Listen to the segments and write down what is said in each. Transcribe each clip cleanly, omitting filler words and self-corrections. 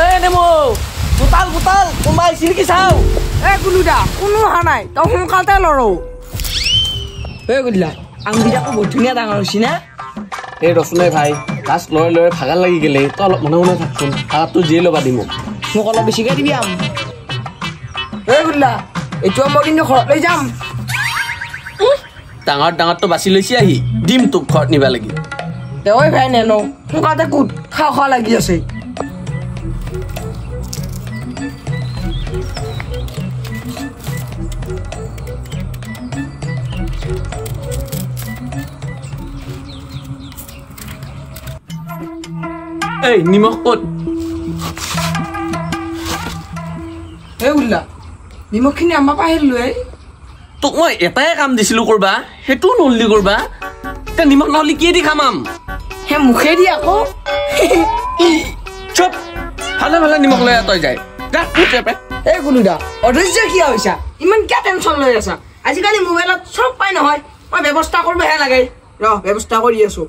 এই নেমো গোটাল গোটাল কোমাই চিৰকি চাও এ গুলুদা কোনো অহা নাই তই সোনকালতে লৰো এই গুলিলা আঙুলিটাকো বহুত ধুনীয়া ডাঙৰ হৈছে না এই ৰচনাই ভাই লাষ্ট লৰে লৰে ভাগাৰ লাগি গেলে তই অলপ মনে মনে থাকচোন ভাগাৰটো যিয়ে ল'বা দি মোক অলপ বেছিকৈ দিবি আম এই গুলুদা এইটো মই কিন্তু ঘৰত লৈ যাম ডাঙৰ ডাঙৰটো বাছি লৈছি আহি দিম তোক ঘৰত নিবা লাগি দেৱই ভাই নেনো সোনকালতে কুট খাওঁ খাওঁ লাগি আছে এই নিমখ ক'ত এই গুলুদা নিমখখিনি আমাৰ পৰা আহিলোঁ তোক মই এটাই কাম দিছিলোঁ কৰবা সেইটোও নললি কৰবা এতিয়া নিমখ নহ'লে কি দি খামাম সেই মুখেদি আকৌ চুপ ভালে ভালে নিমখ লৈ তই যায় যা এই গুলুদা অধৈৰ্য কিয় হৈছা ইমান কিয় টেনশ্যন লৈ আছা আজিকালি মোবাইলত চব পাই নহয় মই ব্যৱস্থা কৰিবহে লাগে ৰ ব্যৱস্থা কৰি আছো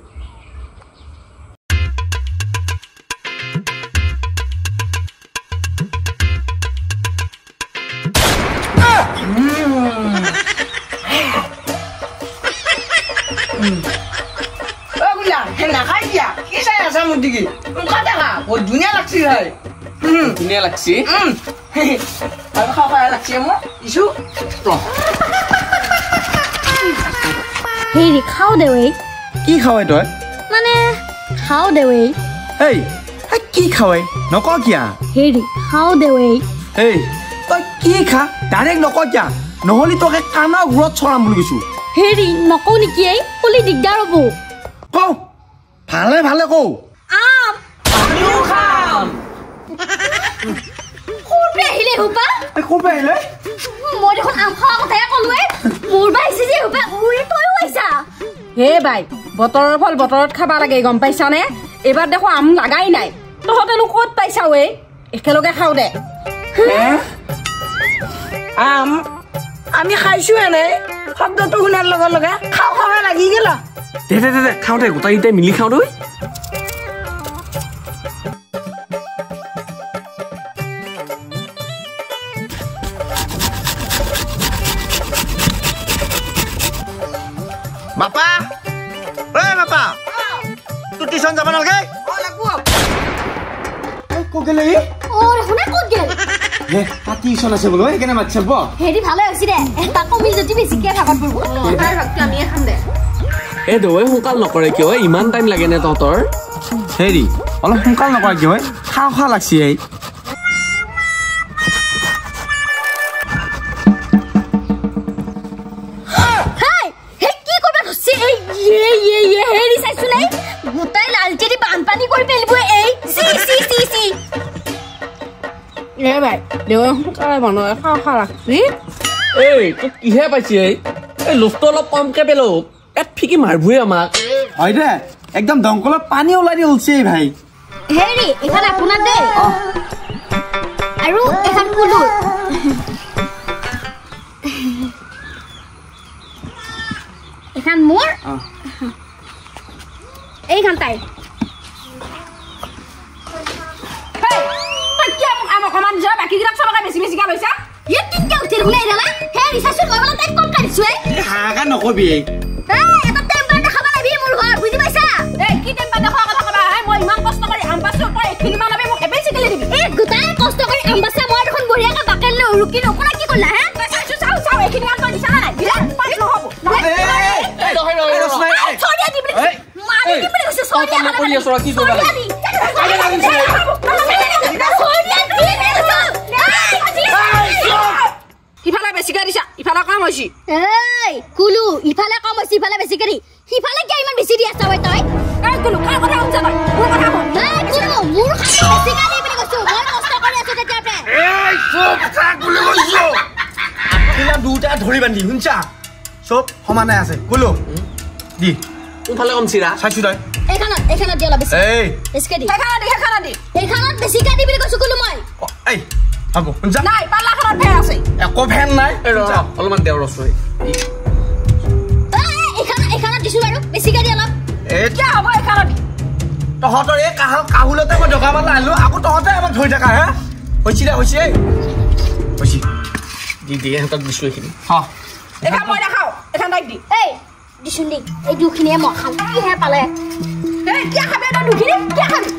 ধুনীয়া লাগছি ভাই ধুনীয়া লাগছি খাওঁ খাওঁ লাগছি মোৰ ইছু হেৰি খাওঁ দেৱে কি খাৱাই তই মানে খাওঁ দেৱে এই কি খাৱাই নক কিয়া হেৰি খাওঁ দেৱে এই তই কি খা ডাইৰেক্ট নক কিয়া নহ'লে তোকে কাণা ঘূৰত চৰাম বুলি কৈছো হেৰি নকওঁ নেকি এই ক'লে দিগদাৰ হ'ব কওঁ ভালে ভালে কওঁ আম আমিও খাম ক'ৰপৰা আহিলে হোপা ক'ৰপৰা আহিলে মই দেখোন আম খোৱা কথাই ক'লোৱে মোৰ বা আহিছে যে হোপা উৰি তয়ো আহিছা হে বাই বতৰৰ ফল বতৰত খাবা লাগে গম পাইছানে এইবাৰ দেখো আম লাগাই নাই তহঁতেনো ক'ত পাইছা ঐ একেলগে খাওঁ দে আম আমি খাইছো এনে শব্দটো শুনাৰ লগে লগে খাওঁ খাওঁ লাগি গেল দে দে দে খাওঁ দে গোটেইকেইটাই মিলি খাওঁ দৈ বাপা ঐ বাপা তোৰ টিউচন যাব নালাগে ক'ত গেলে শুনা ক'ত গেল তাত টিউচন আছে বোলো সেইকাৰণে মাতি চাব হেৰি ভালে হৈছে দে এটা কমি যদি বেছিকে ভাগত পৰিব আমিয়ে খাম দে এই দৈ সোনকাল নকৰে কিয় ইমান টাইম লাগে নে তহঁতৰ হেৰি অলপ সোনকাল নকৰা কিয় খাওঁ খাওঁ লাগছি এই বানপানী কৰি পেলিব এই এ ভাই দেৱে সোনকালে বনাই খাওঁ খাওঁ লাগছি এই তোক কিহে পাইছি এই লোভটো অলপ কমকে পেলো ইয়াত ফিকি মাৰবই আমাক হয় দে একদম দংকলত পানী ওলাই দি ওলছে ভাই হেৰি এখন আপোনাৰ দে আৰু এখন কুলুৰ এখন মোৰ এইখন তাই নকবি ইফালে বেছিকে দিছা ইফালে কাম হৈছে এই কুলু ইফালে কাম হৈছে ইফালে বেছিকে দি সিফালে কি ইমান বেছি দি আছা তই এই কুলু কাৰ কথা শুনছা তই মোৰ কথা শুন এই কুলু মোৰ কথা বেছিকে দি বুলি কৈছো মই কষ্ট কৰি আছো তেতিয়াতে এই চুপ থাক বুলি কৈছো কিলা দুটা ধৰি বান্ধি শুনছা চব সমানে আছে কুলু দি কোনফালে কম চিৰা চাইছো তই এইখানত দি অলপ বেছি এই বেছিকে দি সেইখানত দি এইখানত বেছিকে দি বুলি কৈছো কুলু মই এই হ'ব শুনছা নাই পাল্লাখনত ফেন আছে একো ফেন নাই অলপমান দেও ৰচৈ এইখানত দিছো বাৰু বেছিকে দি অলপ এতিয়া হ'ব এইখানত দি তহঁতৰ এই কাহুলতে মই দগাবাত আনিলো আকৌ তহঁতে আমাক ধৰি থাকা হা হৈছে দি সিহঁতক দিছোঁ এইখিনি এটা মই নাখাওঁ এটা তাইক দি এই দিছোন দেই এই দুখিনিয়ে মই খাম কিহে পালে এই কিয় খাবি এটা দুখিনি কিয় খাবি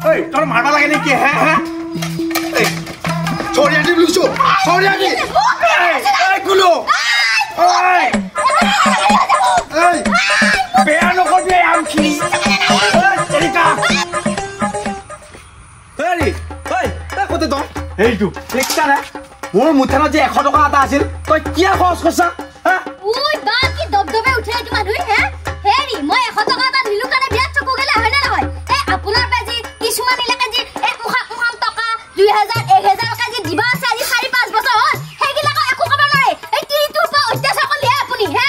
ঐ তোৰ মাৰবা লাগে নেকি হে চৰিয়া দি বুলিছোঁ চৰিয়া দি কুলো বেয়া নকৰবি আমখিনি কতে তই সেইটো দেখিছা নে মোৰ মুঠানত যে 100 টকা এটা আছিল তই কিয় খৰচ কৰিছা উই বা কি দবদবে উঠে এইটো মানুহ হে হেৰি মই 100 টকা এটা দিলু কাৰণে বিয়াত চকু গেলে হয় না নহয় এই আপোনাৰ পেজি কিছুমান ইলাকা যি এই উখাম টকা 2000 1000 টকা যি দিবা আছে আজি 4-5 বছৰ হ'ল হেগিলাক একো কব নোৱাৰে এই তিৰিটোৰ পৰা অত্যাচাৰ কৰিলে আপুনি হে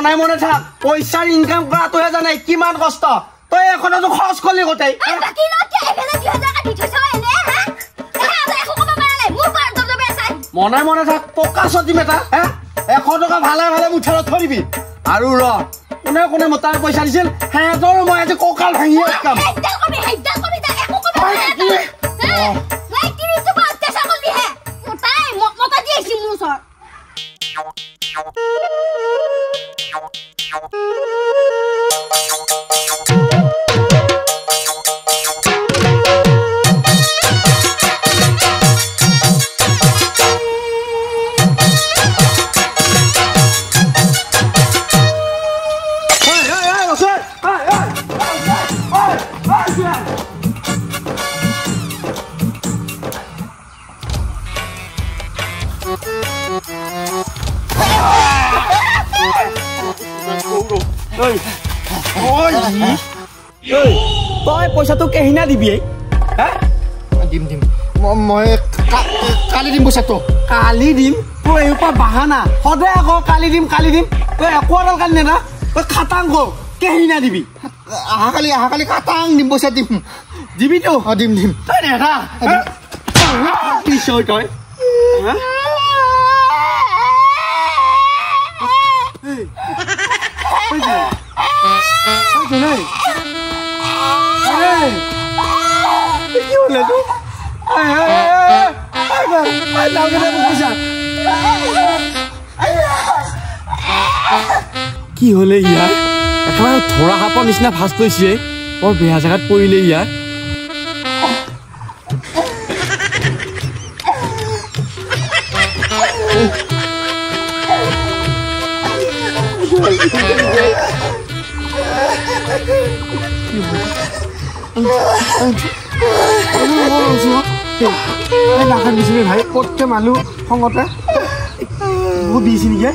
এই মনে থাক পইচাৰ ইনকাম কৰাটোহে জানে কিমান কষ্ট তই এখনতো খৰচ কৰিলি গোটেই বাকি ন কি 1000 2000 টকা দি থৈছ এনে হে একো কব পৰা নাই মোৰ পৰা দবদবে আছে মনে থাক পকা চতি মেটা 100 টকা ভালে মুঠাৰত থৰিবি আৰু ৰ কোনে মতাৰ পইচা দিছিল হেতৰ মই আজি কোকাল ভাঙি কাম হেইডাল কবি তা একো কব হে মই তিৰিটো পৰা অত্যাচাৰ কৰিলি হে মতা দি আহিছিল মোৰ ওচৰত তই পইচাটো কেহিনা দিবি দিম মই কালি দিম পইচাটো কালি দিম তোৰ এইপৰা বাহানা সদায় আকৌ কালি দিম তই একো এডাল কালি নেদা তই খাটাংক কেহিনা দিবি অহাকালি কাটাং দিম পইচা দিবিতো দিম তই নেদা কি চয় তই কি হলে ইয়াৰ একেবাৰে ধৰা সাপৰ নিচিনা ফাঁচ লৈছে বৰ বেয়া জেগাত পৰিলে ইয়াৰ নাখান দিছিলে ভাই ক'তকে মানুহ খঙতে বহুত দিছে নেকি